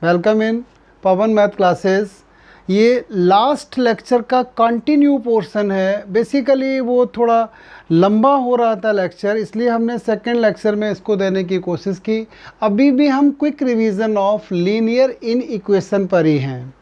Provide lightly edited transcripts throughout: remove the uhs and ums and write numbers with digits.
Welcome in Pawan math classes. ये last lecture का continue portion है। बेसिकली वो थोड़ा लंबा हो रहा था लेक्चर, इसलिए हमने सेकंड लेक्चर में इसको देने की कोशिश की। अभी भी हम quick revision of linear in equation पर ही हैं।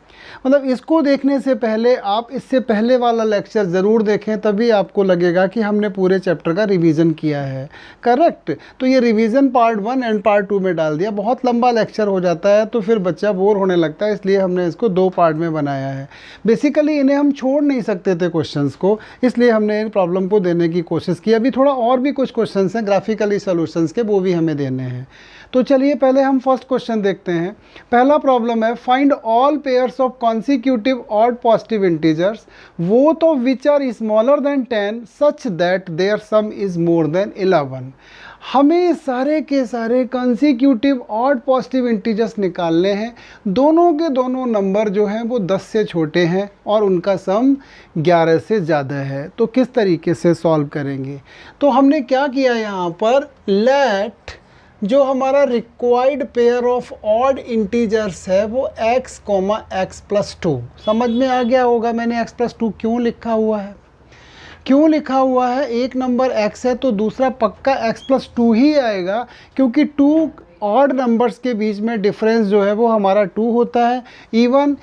मतलब इसको देखने से पहले आप इससे पहले वाला लेक्चर ज़रूर देखें, तभी आपको लगेगा कि हमने पूरे चैप्टर का रिवीजन किया है। करेक्ट। तो ये रिवीजन पार्ट 1 एंड पार्ट 2 में डाल दिया। बहुत लंबा लेक्चर हो जाता है तो फिर बच्चा बोर होने लगता है, इसलिए हमने इसको 2 पार्ट में बनाया है। बेसिकली इन्हें हम छोड़ नहीं सकते थे क्वेश्चंस को, इसलिए हमने इन प्रॉब्लम को देने की कोशिश की। अभी थोड़ा और भी कुछ क्वेश्चंस हैं ग्राफिकली सॉल्यूशंस के, वो भी हमें देने हैं। तो चलिए पहले हम फर्स्ट क्वेश्चन देखते हैं। पहला प्रॉब्लम है, find all pairs of consecutive odd positive integers both of which are smaller than 10 such that their sum is more than 11। हमें सारे के सारे कॉन्सिक्यूटिव ऑड पॉजिटिव इंटीजर्स निकालने हैं। दोनों के दोनों नंबर जो हैं वो 10 से छोटे हैं और उनका सम 11 से ज़्यादा है। तो किस तरीके से सॉल्व करेंगे? तो हमने क्या किया यहाँ पर, लेट जो हमारा required pair of odd integers है वो x, x+2। समझ में आ गया होगा मैंने x+2 क्यों लिखा हुआ है। क्यों लिखा हुआ है, एक नंबर x है तो दूसरा पक्का x+2 ही आएगा, क्योंकि 2 ऑड नंबर्स के बीच में डिफरेंस जो है वो हमारा 2 होता है। इवन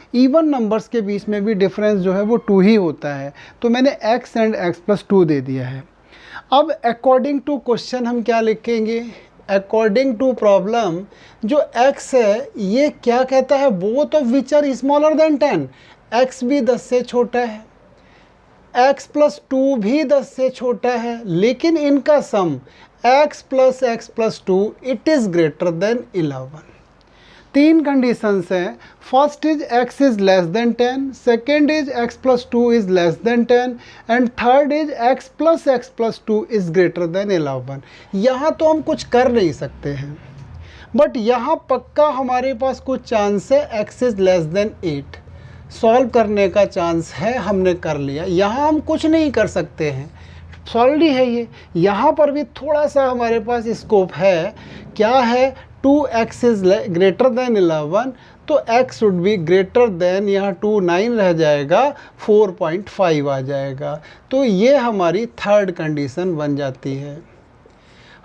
नंबर्स के बीच में भी डिफरेंस जो है वो 2 ही होता है। तो मैंने x एंड x+2 दे दिया है। अब अकॉर्डिंग टू क्वेश्चन हम क्या लिखेंगे, अकॉर्डिंग टू प्रॉब्लम जो x है ये क्या कहता है, both of which are smaller than 10। x भी 10 से छोटा है, x+2 भी 10 से छोटा है, लेकिन इनका sum x + x+2 it is greater than 11। 3 conditions हैं। First is x is less than 10, second is x+2 is less than 10 and third is x + x+2 is greater than 11। यहाँ तो हम कुछ कर नहीं सकते हैं, बट यहाँ पक्का हमारे पास कुछ चांस है। x is less then 8 solve करने का चांस है, हमने कर लिया। यहाँ हम कुछ नहीं कर सकते हैं, सॉल्व ही है ये। यहाँ पर भी थोड़ा सा हमारे पास स्कोप है। क्या है, 2x इज ग्रेटर देन 11, तो x should be greater than, यहाँ 2 9 रह जाएगा, 4.5 आ जाएगा। तो ये हमारी थर्ड कंडीशन बन जाती है।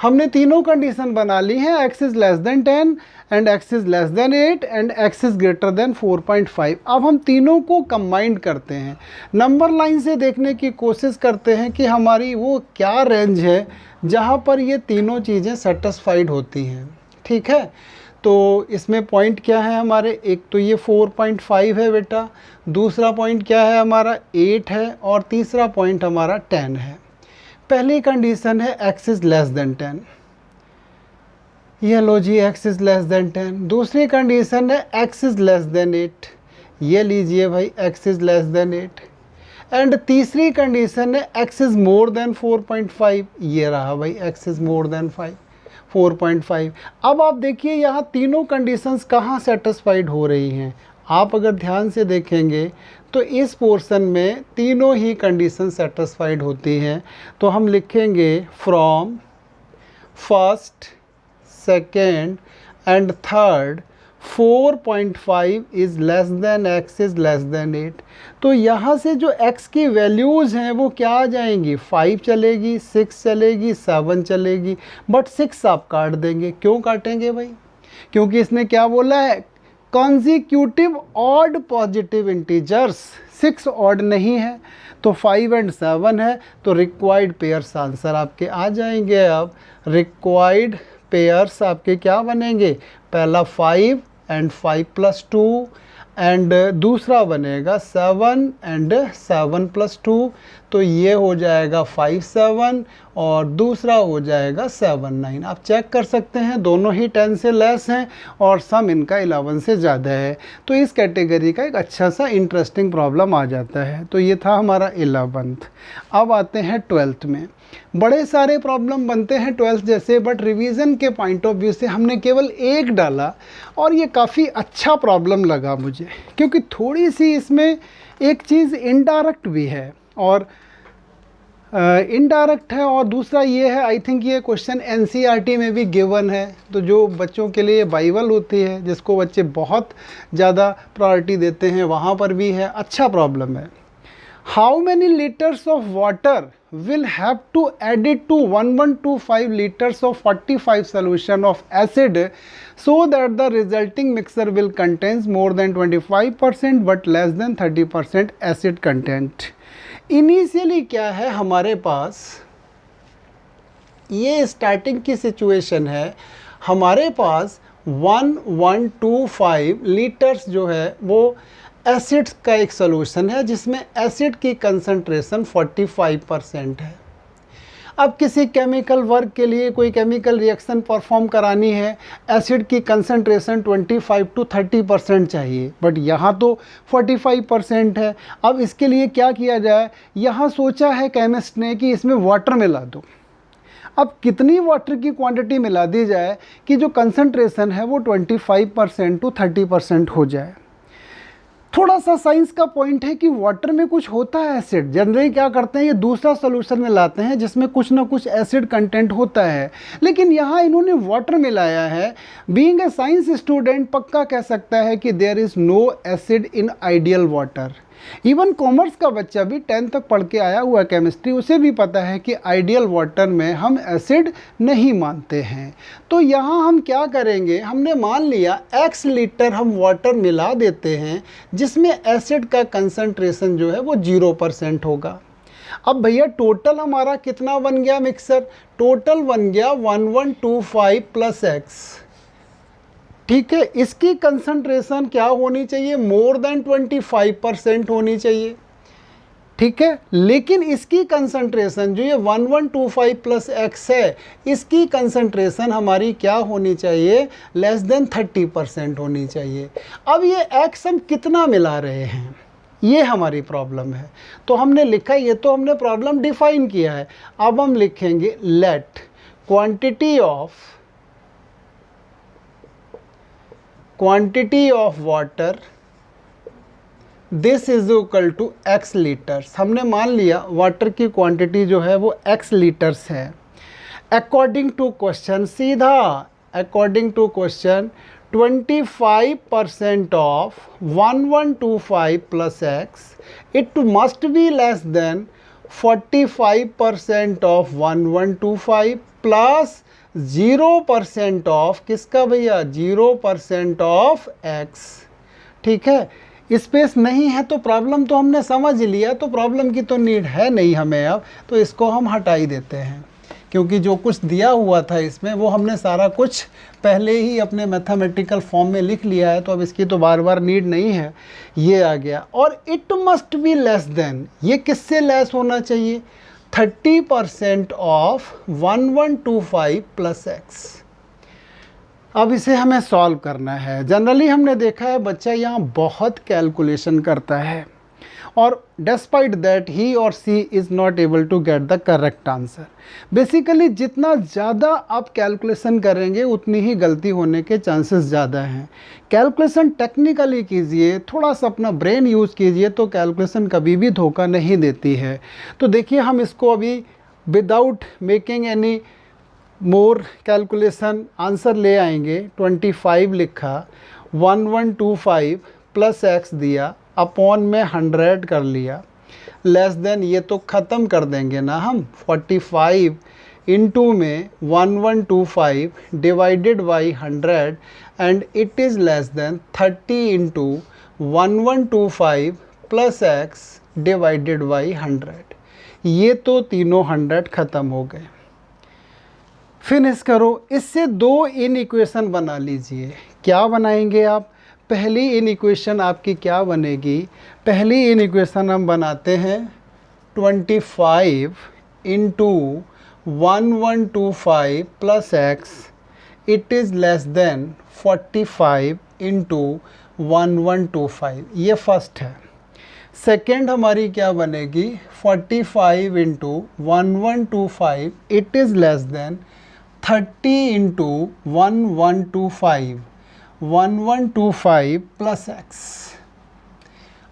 हमने तीनों कंडीशन बना ली हैं, x is less than 10 and x is less than 8 and x is greater then 4.5। अब हम तीनों को कंबाइंड करते हैं, नंबर लाइन से देखने की कोशिश करते हैं कि हमारी वो क्या रेंज है जहाँ पर ये तीनों चीज़ें सेटिस्फाइड होती हैं। ठीक है, तो इसमें पॉइंट क्या है हमारे, एक तो ये 4.5 है बेटा, दूसरा पॉइंट क्या है हमारा 8 है, और तीसरा पॉइंट हमारा 10 है। पहली कंडीशन है x इज़ लेस देन 10, ये लो जी x इज़ लेस देन 10। दूसरी कंडीशन है x इज़ लेस देन 8, ये लीजिए भाई x is less than 8। And तीसरी कंडीशन है x इज़ मोर देन 4.5, ये रहा भाई x इज़ मोर देन 4.5। अब आप देखिए यहाँ तीनों कंडीशंस कहाँ सेटिस्फाइड हो रही हैं। आप अगर ध्यान से देखेंगे तो इस पोर्शन में तीनों ही कंडीशन सेटिस्फाइड होती हैं। तो हम लिखेंगे from first, second and third 4.5 is less than x is less than 8। तो यहाँ से जो x की वैल्यूज़ हैं वो क्या आ जाएंगी, 5 चलेगी, 6 चलेगी, 7 चलेगी, बट 6 आप काट देंगे। क्यों काटेंगे भाई, क्योंकि इसने क्या बोला है, consecutive odd positive integers, 6 odd नहीं है तो 5 एंड 7 है। तो रिक्वायर्ड पेयर्स आंसर आपके आ जाएंगे। अब रिक्वायर्ड पेयर्स आपके क्या बनेंगे, पहला 5 एंड 5+2 एंड दूसरा बनेगा 7 एंड 7+2। तो ये हो जाएगा 5 7 और दूसरा हो जाएगा 7 9। आप चेक कर सकते हैं दोनों ही 10 से लेस हैं और सम इनका 11 से ज़्यादा है। तो इस कैटेगरी का एक अच्छा सा इंटरेस्टिंग प्रॉब्लम आ जाता है। तो ये था हमारा 11th। अब आते हैं 12th में। बड़े सारे प्रॉब्लम बनते हैं 12th जैसे, बट रिवीजन के पॉइंट ऑफ व्यू से हमने केवल एक डाला और ये काफ़ी अच्छा प्रॉब्लम लगा मुझे, क्योंकि थोड़ी सी इसमें एक चीज़ इनडायरेक्ट भी है और इनडायरेक्ट है, और दूसरा ये है, आई थिंक ये क्वेश्चन एनसीईआरटी में भी गिवन है, तो जो बच्चों के लिए बाइबल होती है जिसको बच्चे बहुत ज़्यादा प्रायोरिटी देते हैं वहाँ पर भी है, अच्छा प्रॉब्लम है। How many litres of water will have to add it to 1125 liters of 45 solution of acid so that the resulting mixture will contains more than 25% but less than 30% acid content। Initially क्या है हमारे पास, ये starting की situation है, हमारे पास 1125 litres जो है वो एसिड्स का एक सॉल्यूशन है जिसमें एसिड की कंसंट्रेशन 45% है। अब किसी केमिकल वर्क के लिए कोई केमिकल रिएक्शन परफॉर्म करानी है, एसिड की कंसंट्रेशन 25 to 30% चाहिए, बट यहाँ तो 45% है। अब इसके लिए क्या किया जाए, यहाँ सोचा है केमिस्ट ने कि इसमें वाटर मिला दो। अब कितनी वाटर की क्वांटिटी मिला दी जाए कि जो कंसंट्रेशन है वो 25% to 30% हो जाए। थोड़ा सा साइंस का पॉइंट है कि वाटर में कुछ होता है एसिड, जनरली क्या करते हैं ये दूसरा सॉल्यूशन में लाते हैं जिसमें कुछ ना कुछ एसिड कंटेंट होता है, लेकिन यहाँ इन्होंने वाटर मिलाया है। बीइंग ए साइंस स्टूडेंट पक्का कह सकता है कि there is no acid in ideal water. Even commerce का बच्चा भी 10th तक पढ़ के आया हुआ केमिस्ट्री, उसे भी पता है कि आइडियल वाटर में हम एसिड नहीं मानते हैं। तो यहाँ हम क्या करेंगे, हमने मान लिया x लीटर हम वाटर मिला देते हैं जिसमें एसिड का कंसंट्रेशन जो है वो 0% होगा। अब भैया टोटल हमारा कितना बन गया मिक्सर, टोटल बन गया 1125 प्लस x। ठीक है, इसकी कंसंट्रेशन क्या होनी चाहिए, मोर देन 25% होनी चाहिए। ठीक है, लेकिन इसकी कंसंट्रेशन जो ये 1125 प्लस x है, इसकी कंसंट्रेशन हमारी क्या होनी चाहिए, लेस देन 30% होनी चाहिए। अब ये x हम कितना मिला रहे हैं, ये हमारी प्रॉब्लम है। तो हमने लिखा, ये तो हमने प्रॉब्लम डिफाइन किया है। अब हम लिखेंगे let quantity of water this is equal to x litres. हमने मान लिया वाटर की क्वांटिटी जो है वो x लीटर्स है। अकॉर्डिंग टू क्वेश्चन, सीधा according to question 25% of 1125 plus x it must be less than 45% of 1125 plus 0% of किसका भैया, 0% ऑफ x। ठीक है, स्पेस नहीं है तो प्रॉब्लम तो हमने समझ लिया, तो प्रॉब्लम की तो नीड है नहीं हमें अब, तो इसको हम हटा ही देते हैं क्योंकि जो कुछ दिया हुआ था इसमें वो हमने सारा कुछ पहले ही अपने मैथमेटिकल फॉर्म में लिख लिया है, तो अब इसकी तो बार बार नीड नहीं है। ये आ गया, और it must be less then, ये किससे लेस होना चाहिए, 30% ऑफ 1125 प्लस x। अब इसे हमें सॉल्व करना है। जनरली हमने देखा है बच्चा यहाँ बहुत कैलकुलेशन करता है और despite that he or she is not able to get the correct answer. Basically जितना ज़्यादा आप कैलकुलेशन करेंगे उतनी ही गलती होने के चांसेस ज़्यादा हैं। कैलकुलेशन टेक्निकली कीजिए, थोड़ा सा अपना ब्रेन यूज़ कीजिए तो कैलकुलेशन कभी भी धोखा नहीं देती है। तो देखिए हम इसको अभी without making any more calculation answer ले आएंगे। 25 लिखा, 1125 प्लस x दिया, अपॉन में 100 कर लिया, लेस देन, ये तो ख़त्म कर देंगे ना हम, 45 इंटू में 1125 divided by 100 and it is less than 30 into 1125 plus x divided by 100। ये तो तीनों 100 ख़त्म हो गए। फिनिश करो। इससे दो इन इक्वेशन बना लीजिए। क्या बनाएंगे आप, पहली इन इक्वेशन आपकी क्या बनेगी, पहली इन इक्वेशन हम बनाते हैं 25 into 1125 plus x it is less than 45 into 1125, ये फर्स्ट है। सेकेंड हमारी क्या बनेगी, 45 into 1125 it is less than 30 into 1125 plus x।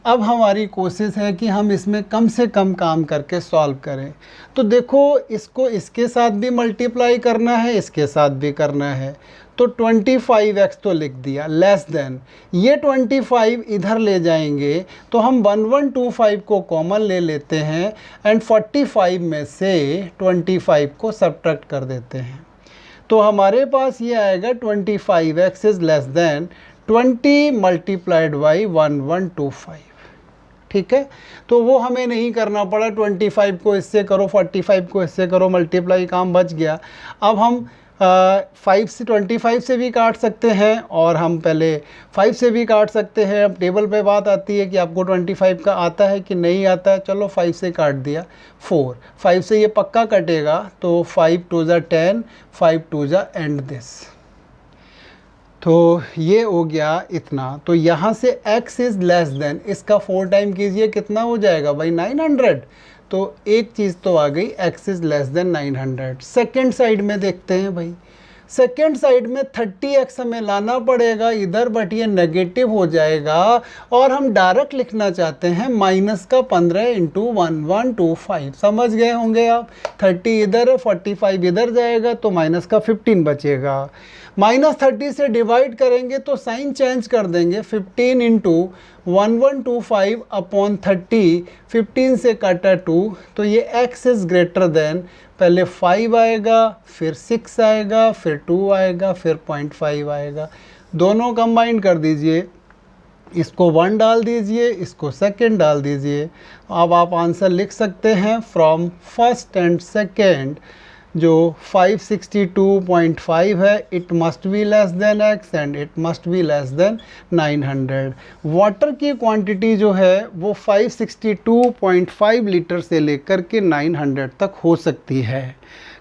अब हमारी कोशिश है कि हम इसमें कम से कम काम करके सॉल्व करें। तो देखो, इसको इसके साथ भी मल्टीप्लाई करना है, इसके साथ भी करना है। तो 25x तो लिख दिया, लेस देन ये 25 इधर ले जाएंगे तो हम 1125 को कॉमन ले लेते हैं एंड 45 में से 25 को सब्ट्रैक्ट कर देते हैं। तो हमारे पास ये आएगा 25x is less than 20 multiplied by 1125। ठीक है, तो वो हमें नहीं करना पड़ा, 25 को इससे करो, 45 को इससे करो मल्टीप्लाई, काम बच गया। अब हम 5 से 25 से भी काट सकते हैं और हम पहले 5 से भी काट सकते हैं। अब टेबल पे बात आती है कि आपको 25 का आता है कि नहीं आता है। चलो 5 से काट दिया, 4, 5 से ये पक्का कटेगा तो 5 2 ज़ा 10, 5 2 ज़ा एंड दिस। तो ये हो गया इतना। तो यहाँ से x इज़ लेस देन, इसका 4 टाइम कीजिए, कितना हो जाएगा भाई 900। तो एक चीज़ तो आ गई, x is less than 900। Second side में देखते हैं भाई, सेकेंड साइड में 30x हमें लाना पड़ेगा इधर, बट ये नेगेटिव हो जाएगा और हम डायरेक्ट लिखना चाहते हैं माइनस का 15 इंटू 1125। समझ गए होंगे आप, 30 इधर है, 45 इधर जाएगा तो माइनस का 15 बचेगा। -30 से डिवाइड करेंगे तो साइन चेंज कर देंगे, 15 इंटू 1125 अपॉन 30, 15 से काटा 2, तो ये x इज़ ग्रेटर देन, पहले 5 आएगा, फिर 6 आएगा, फिर 2 आएगा, फिर 0.5 आएगा। दोनों कंबाइन कर दीजिए, इसको 1 डाल दीजिए, इसको सेकेंड डाल दीजिए। अब आप आंसर लिख सकते हैं फ्रॉम फर्स्ट एंड सेकेंड, जो 562.5 है, it must be less then x and it must be less then 900। Water की क्वांटिटी जो है वो 562.5 लीटर से लेकर के 900 तक हो सकती है।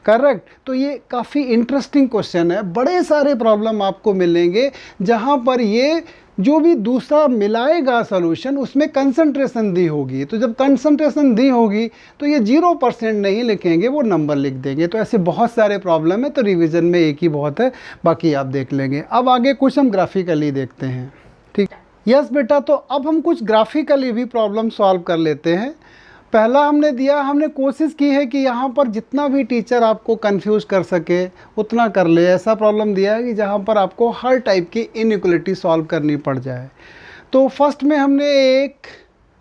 करेक्ट। तो ये काफ़ी इंटरेस्टिंग क्वेश्चन है। बड़े सारे प्रॉब्लम आपको मिलेंगे जहाँ पर ये जो भी दूसरा मिलाएगा सॉल्यूशन उसमें कंसंट्रेशन दी होगी। तो जब कंसंट्रेशन दी होगी तो ये 0% नहीं लिखेंगे, वो नंबर लिख देंगे। तो ऐसे बहुत सारे प्रॉब्लम है, तो रिवीजन में एक ही बहुत है, बाकी आप देख लेंगे। अब आगे कुछ हम ग्राफिकली देखते हैं। ठीक, यस बेटा। तो अब हम कुछ ग्राफिकली भी प्रॉब्लम सॉल्व कर लेते हैं। पहला हमने दिया, हमने कोशिश की है कि यहाँ पर जितना भी टीचर आपको कंफ्यूज कर सके उतना कर ले। ऐसा प्रॉब्लम दिया है कि जहाँ पर आपको हर टाइप की इनइक्वलिटी सॉल्व करनी पड़ जाए। तो फर्स्ट में हमने 1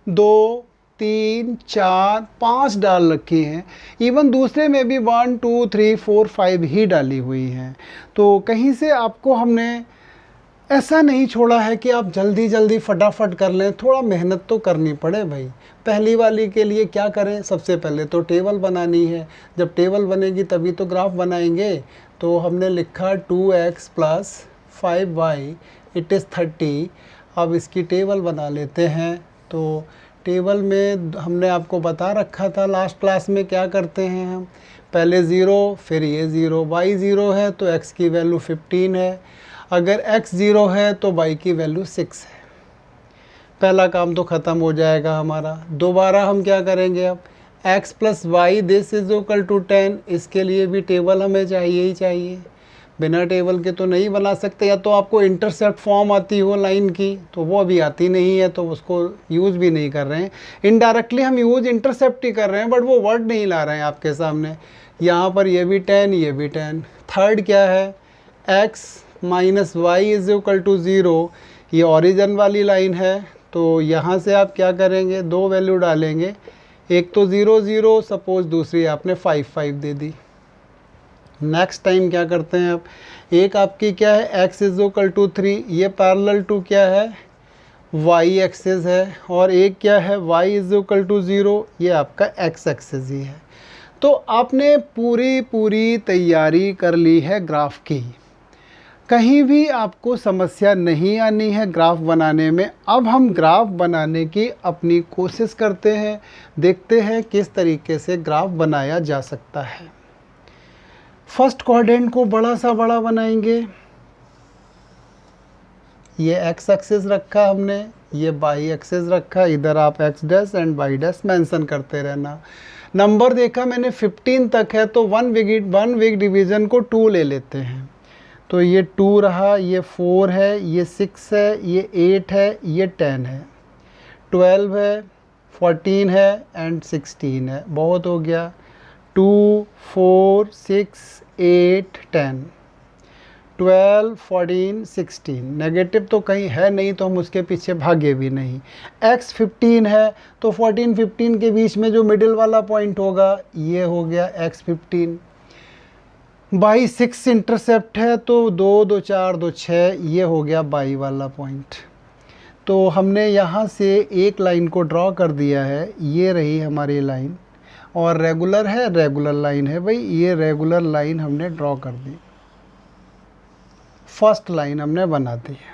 2 3 4 5 डाल रखी हैं, इवन दूसरे में भी 1 2 3 4 5 ही डाली हुई हैं। तो कहीं से आपको हमने ऐसा नहीं छोड़ा है कि आप जल्दी जल्दी फटाफट कर लें, थोड़ा मेहनत तो करनी पड़े भाई। पहली वाली के लिए क्या करें, सबसे पहले तो टेबल बनानी है। जब टेबल बनेगी तभी तो ग्राफ बनाएंगे। तो हमने लिखा 2x plus 5y it is 30। अब इसकी टेबल बना लेते हैं। तो टेबल में हमने आपको बता रखा था लास्ट क्लास में क्या करते हैं हम, पहले 0, फिर ये 0, y 0 है तो x की वैल्यू 15 है, अगर x 0 है तो y की वैल्यू 6 है। पहला काम तो ख़त्म हो जाएगा हमारा। दोबारा हम क्या करेंगे, अब x plus y this is equal to 10, इसके लिए भी टेबल हमें चाहिए ही चाहिए। बिना टेबल के तो नहीं बना सकते। या तो आपको इंटरसेप्ट फॉर्म आती हो लाइन की, तो वो अभी आती नहीं है तो उसको यूज़ भी नहीं कर रहे हैं। इनडायरेक्टली हम यूज़ इंटरसेप्ट ही कर रहे हैं, बट वो वर्ड नहीं ला रहे हैं आपके सामने। यहाँ पर ये भी 10, ये भी 10। थर्ड क्या है, x minus y is equal to 0, ये ओरिजिन वाली लाइन है। तो यहाँ से आप क्या करेंगे, 2 वैल्यू डालेंगे, एक तो 0 0, सपोज दूसरी आपने 5 5 दे दी। नेक्स्ट टाइम क्या करते हैं आप, एक आपकी क्या है x इज इक्वल टू 3, ये पैरेलल टू क्या है y एक्सिस है, और एक क्या है y इज इक्वल टू 0, ये आपका x एक्सिस ही है। तो आपने पूरी तैयारी कर ली है ग्राफ की, कहीं भी आपको समस्या नहीं आनी है ग्राफ बनाने में। अब हम ग्राफ बनाने की अपनी कोशिश करते हैं, देखते हैं किस तरीके से ग्राफ बनाया जा सकता है। फर्स्ट क्वाड्रेंट को बड़ा सा बड़ा बनाएंगे। ये x एक्सिस रखा हमने, ये y एक्सिस रखा, इधर आप x dash and y dash mention करते रहना। नंबर देखा मैंने 15 तक है, तो वन वीक डिवीज़न को 2 ले लेते हैं। तो ये 2 रहा, ये 4 है, ये 6 है, ये 8 है, ये 10 है। 12 है, 14 है एंड 16 है। बहुत हो गया, 2 4 6 8 10, 12 14 16। नेगेटिव तो कहीं है नहीं तो हम उसके पीछे भागे भी नहीं। x 15 है तो 14 15 के बीच में जो मिडिल वाला पॉइंट होगा ये हो गया x 15। बाई 6 इंटरसेप्ट है तो 2 2 4 2 6, ये हो गया बाई वाला पॉइंट। तो हमने यहाँ से एक लाइन को ड्रॉ कर दिया है, ये रही हमारी लाइन, और रेगुलर है, रेगुलर लाइन है भाई, ये रेगुलर लाइन हमने ड्रॉ कर दी, फर्स्ट लाइन हमने बना दी है।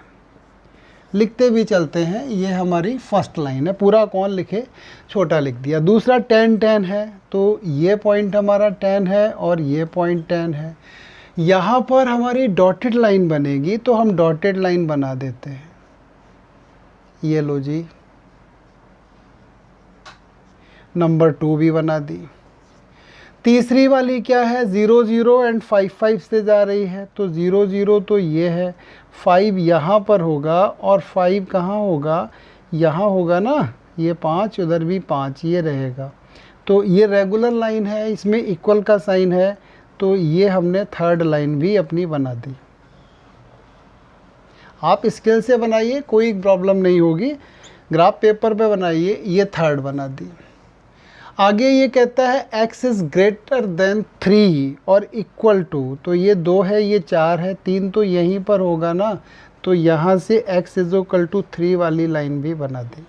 लिखते भी चलते हैं, ये हमारी फर्स्ट लाइन है, पूरा कौन लिखे, छोटा लिख दिया। दूसरा 10 10 है तो ये पॉइंट हमारा 10 है और ये पॉइंट 10 है। यहाँ पर हमारी डॉटेड लाइन बनेगी तो हम डॉटेड लाइन बना देते हैं, ये लो जी, नंबर 2 भी बना दी। तीसरी वाली क्या है, 0 0 एंड 5 5 से जा रही है तो 0 0 तो ये है, 5 यहाँ पर होगा और 5 कहाँ होगा, यहाँ होगा ना, ये 5 उधर भी 5, ये रहेगा। तो ये रेगुलर लाइन है, इसमें इक्वल का साइन है, तो ये हमने थर्ड लाइन भी अपनी बना दी। आप स्केल से बनाइए, कोई प्रॉब्लम नहीं होगी, ग्राफ पेपर पे बनाइए, ये थर्ड बना दी। आगे ये कहता है x इज़ ग्रेटर देन 3 और इक्वल टू, तो ये 2 है, ये 4 है, 3 तो यहीं पर होगा ना, तो यहाँ से x इज इक्वल टू 3 वाली लाइन भी बना दी।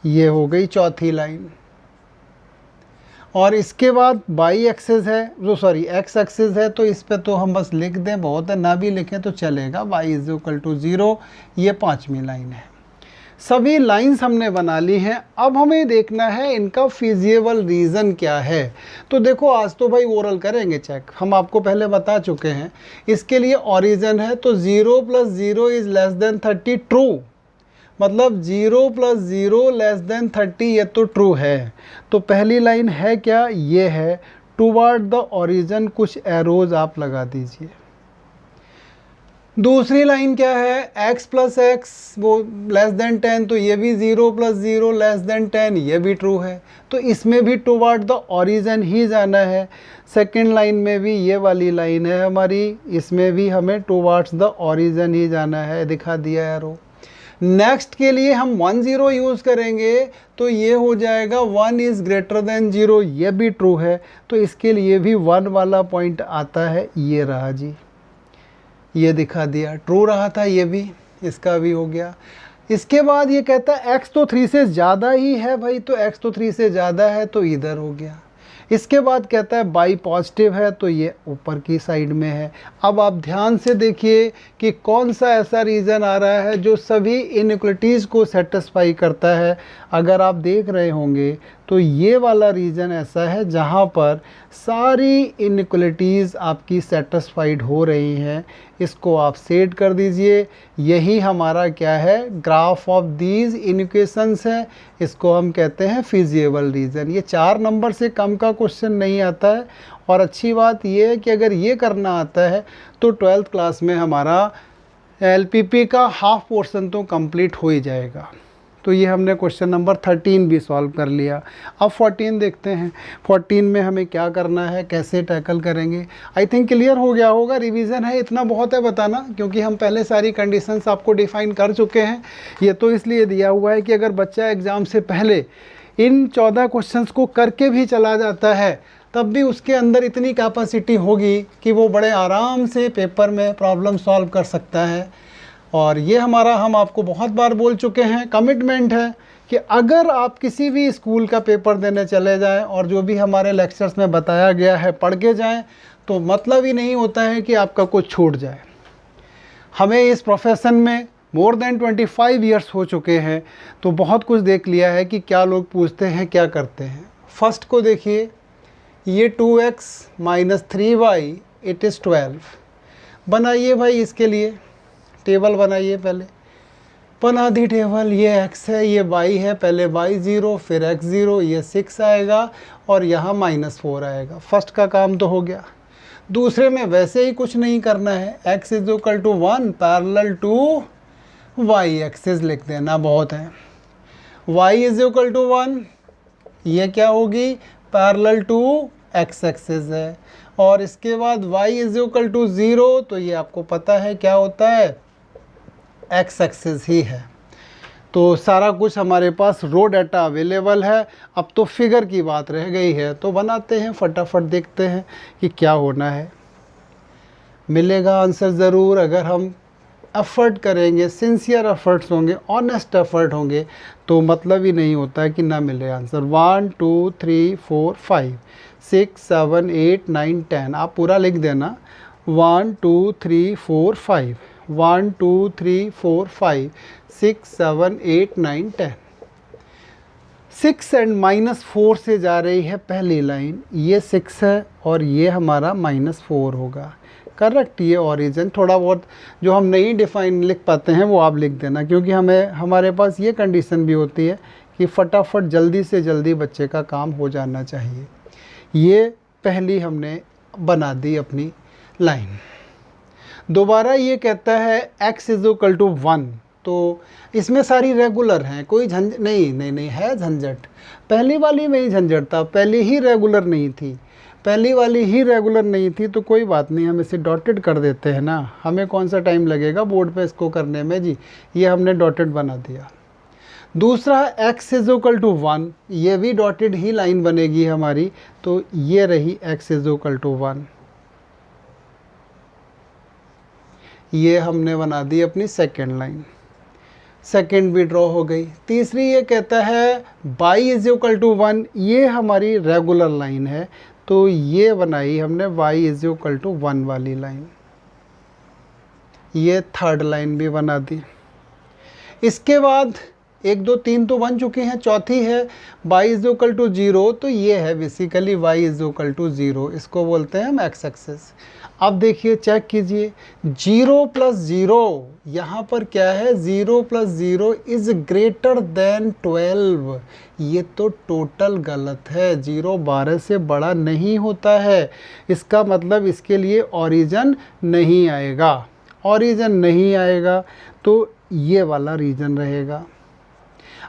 ये हो गई चौथी लाइन। और इसके बाद बाई एक्सिस है, जो सॉरी एक्स एक्सिस है, तो इस पे तो हम बस लिख दें, बहुत है, ना भी लिखें तो चलेगा, y इज इक्वल टू 0, ये पांचवी लाइन है। सभी लाइंस हमने बना ली हैं। अब हमें देखना है इनका फिजिबल रीज़न क्या है। तो देखो, आज तो भाई ओरल करेंगे चेक, हम आपको पहले बता चुके हैं। इसके लिए ओरिजिन है तो 0 + 0 इज़ लेस देन 30 ट्रू, मतलब 0 + 0 लेस देन 30, ये तो ट्रू है। तो पहली लाइन है क्या, ये है, टुवर्ड द ओरिजिन कुछ एरोज आप लगा दीजिए। दूसरी लाइन क्या है, x + x वो लेस देन 10, तो ये भी 0 + 0 लेस देन 10, ये भी ट्रू है। तो इसमें भी टुवर्ड द ओरिजिन ही जाना है। सेकंड लाइन में भी ये वाली लाइन है हमारी, इसमें भी हमें टुवर्ड्स द ओरिजिन ही जाना है, दिखा दिया एरो। नेक्स्ट के लिए हम 1 0 यूज़ करेंगे तो ये हो जाएगा 1 इज़ ग्रेटर देन 0, ये भी ट्रू है, तो इसके लिए भी 1 वाला पॉइंट आता है, ये रहा जी, ये दिखा दिया, ट्रू रहा था ये भी, इसका भी हो गया। इसके बाद ये कहता है x तो 3 से ज़्यादा ही है भाई, तो x तो 3 से ज़्यादा है तो इधर हो गया। इसके बाद कहता है बाई पॉजिटिव है तो ये ऊपर की साइड में है। अब आप ध्यान से देखिए कि कौन सा ऐसा रीज़न आ रहा है जो सभी इनइक्वलिटीज़ को सेटिस्फाई करता है। अगर आप देख रहे होंगे तो ये वाला रीज़न ऐसा है जहाँ पर सारी इनइक्वलिटीज़ आपकी सेटिस्फाइड हो रही हैं। इसको आप सेट कर दीजिए, यही हमारा क्या है, ग्राफ ऑफ दीज इक्वेशंस है। इसको हम कहते हैं फिजिबल रीज़न। ये 4 नंबर से कम का क्वेश्चन नहीं आता है। और अच्छी बात ये है कि अगर ये करना आता है तो 12th क्लास में हमारा LPP का हाफ पोर्शन तो कंप्लीट हो ही जाएगा। तो ये हमने क्वेश्चन नंबर 13 भी सॉल्व कर लिया। अब 14 देखते हैं, 14 में हमें क्या करना है, कैसे टैकल करेंगे। आई थिंक क्लियर हो गया होगा, रिवीजन है, इतना बहुत है बताना, क्योंकि हम पहले सारी कंडीशंस आपको डिफाइन कर चुके हैं। ये तो इसलिए दिया हुआ है कि अगर बच्चा एग्ज़ाम से पहले इन 14 क्वेश्चंस को करके भी चला जाता है तब भी उसके अंदर इतनी कैपेसिटी होगी कि वो बड़े आराम से पेपर में प्रॉब्लम सॉल्व कर सकता है। और ये हमारा, हम आपको बहुत बार बोल चुके हैं, कमिटमेंट है कि अगर आप किसी भी स्कूल का पेपर देने चले जाएं और जो भी हमारे लेक्चर्स में बताया गया है पढ़ के जाएं, तो मतलब ही नहीं होता है कि आपका कुछ छूट जाए। हमें इस प्रोफेशन में मोर देन 25 ईयर्स हो चुके हैं, तो बहुत कुछ देख लिया है कि क्या लोग पूछते हैं, क्या करते हैं। फर्स्ट को देखिए, ये 2x - 3y इट इज़ 12। बनाइए भाई, इसके लिए टेबल बनाइए। पहले बना दी टेबल, ये x है, ये y है, पहले y 0 फिर x 0, ये 6 आएगा और यहाँ -4 आएगा। फर्स्ट का काम तो हो गया। दूसरे में वैसे ही कुछ नहीं करना है, x is equal to 1 parallel to y axis लिख देना, बहुत है। y इज इक्वल टू 1, ये क्या होगी, पैरेलल टू x एक्सिस है। और इसके बाद y इज इक्वल टू 0, तो ये आपको पता है क्या होता है, x एक्सिस ही है। तो सारा कुछ हमारे पास रो डाटा अवेलेबल है। अब तो फिगर की बात रह गई है, तो बनाते हैं, फटाफट देखते हैं कि क्या होना है। मिलेगा आंसर ज़रूर अगर हम एफ़र्ट करेंगे, सिंसियर एफ़र्ट्स होंगे, ऑनेस्ट एफ़र्ट होंगे, तो मतलब ही नहीं होता है कि ना मिले आंसर। 1 2 3 4 5 6 7 8 9 10, आप पूरा लिख देना। 1 2 3 4 5 1 2 3 4 5 6 7 8 9 10। 6 एंड -4 से जा रही है पहली लाइन, ये 6 है और ये हमारा -4 होगा। करेक्ट, ये ओरिजिन। थोड़ा बहुत जो हम नहीं डिफाइन लिख पाते हैं वो आप लिख देना, क्योंकि हमारे पास ये कंडीशन भी होती है कि फटाफट जल्दी से जल्दी बच्चे का काम हो जाना चाहिए। ये पहली हमने बना दी अपनी लाइन। दोबारा ये कहता है x इज इक्वल टू 1, तो इसमें सारी रेगुलर हैं, कोई झंझट नहीं है झंझट। पहली वाली में ही झंझट था, पहली ही रेगुलर नहीं थी, पहली वाली ही रेगुलर नहीं थी, तो कोई बात नहीं, हम इसे डॉटेड कर देते हैं ना। हमें कौन सा टाइम लगेगा बोर्ड पे इसको करने में जी, ये हमने डॉटेड बना दिया। दूसरा x इज इक्वल टू 1, ये भी डॉटेड ही लाइन बनेगी हमारी, तो ये रही x इज इक्वल टू 1, ये हमने बना दी अपनी सेकेंड लाइन, सेकेंड भी ड्रॉ हो गई। तीसरी ये कहता है y इज इक्वल टू 1, ये हमारी रेगुलर लाइन है, तो ये बनाई हमने y इज इक्वल टू 1 वाली लाइन, ये थर्ड लाइन भी बना दी। इसके बाद 1 2 3 तो बन चुके हैं, चौथी है y इज इक्वल टू 0, तो ये है basically y is equal to 0, इसको बोलते हैं हम x एक्सिस। अब देखिए, चेक कीजिए, 0 प्लस 0, यहाँ पर क्या है, 0 प्लस 0 इज ग्रेटर देन 12, ये तो टोटल गलत है। 0 12 से बड़ा नहीं होता है, इसका मतलब इसके लिए ओरिजिन नहीं आएगा, ओरिजिन नहीं आएगा, तो ये वाला रीजन रहेगा।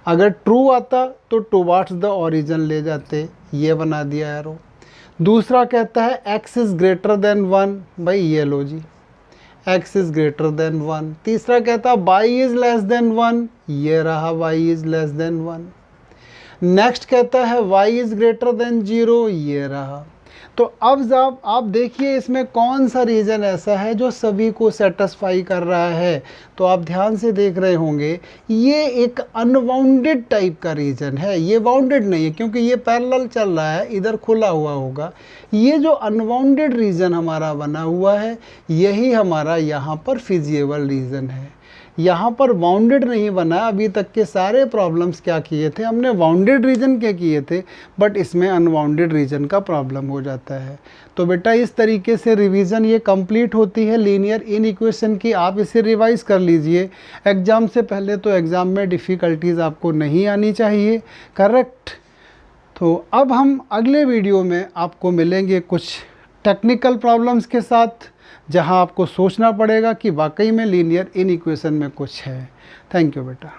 अगर ट्रू आता तो टुवार्ड्स द ओरिजिन ले जाते, ये बना दिया एरो। दूसरा कहता है x इज़ ग्रेटर देन 1, भाई ये लो जी, x इज़ ग्रेटर देन 1। तीसरा कहता है y इज़ लेस देन 1, ये रहा y is less than 1। Next कहता है y इज़ ग्रेटर देन 0, ये रहा। तो अब जब आप देखिए इसमें कौन सा रीज़न ऐसा है जो सभी को सेटिस्फाई कर रहा है, तो आप ध्यान से देख रहे होंगे, ये एक अनबाउंडेड टाइप का रीज़न है, ये बाउंडेड नहीं है क्योंकि ये पैरेलल चल रहा है, इधर खुला हुआ होगा। ये जो अनबाउंडेड रीज़न हमारा बना हुआ है, यही हमारा यहाँ पर फिजिबल रीज़न है। यहाँ पर बाउंडेड नहीं बना। अभी तक के सारे प्रॉब्लम्स क्या किए थे हमने, बाउंडेड रीजन के किए थे, बट इसमें अनबाउंडेड रीजन का प्रॉब्लम हो जाता है। तो बेटा इस तरीके से रिवीजन ये कंप्लीट होती है लीनियर इनइक्वेशन की। आप इसे रिवाइज कर लीजिए एग्ज़ाम से पहले, तो एग्ज़ाम में डिफ़िकल्टीज़ आपको नहीं आनी चाहिए। करेक्ट। तो अब हम अगले वीडियो में आपको मिलेंगे कुछ टेक्निकल प्रॉब्लम्स के साथ, जहां आपको सोचना पड़ेगा कि वाकई में लीनियर इनइक्वेशन में कुछ है। थैंक यू बेटा।